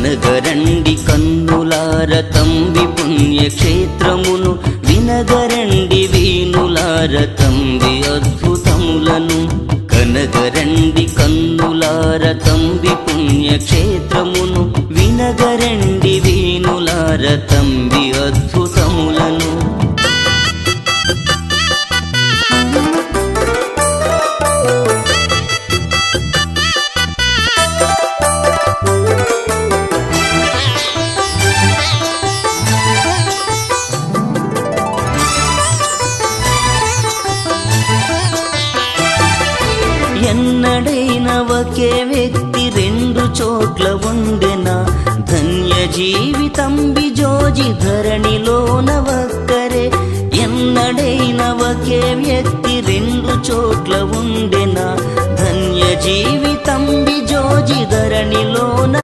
కనగరండి కన్నులార తంబి పుణ్యక్షేత్రమును, వినగరండి వీనులార తంబి అద్భుతములను. కనగరండి కన్నులార తంబి పుణ్యక్షేత్రమును, వినగరండి వీనులార తంబి అద్భుతములను. ఎన్నడైన ఒకే వ్యక్తి రెండు చోట్ల ఉండెనా, ధన్య జీవితం బిజోజి ధరణిలోన ఒక్కరే. ఎన్నడైన ఒకే వ్యక్తి రెండు చోట్ల ఉండెనా, ధన్య జీవితం బిజోజి ధరణిలోన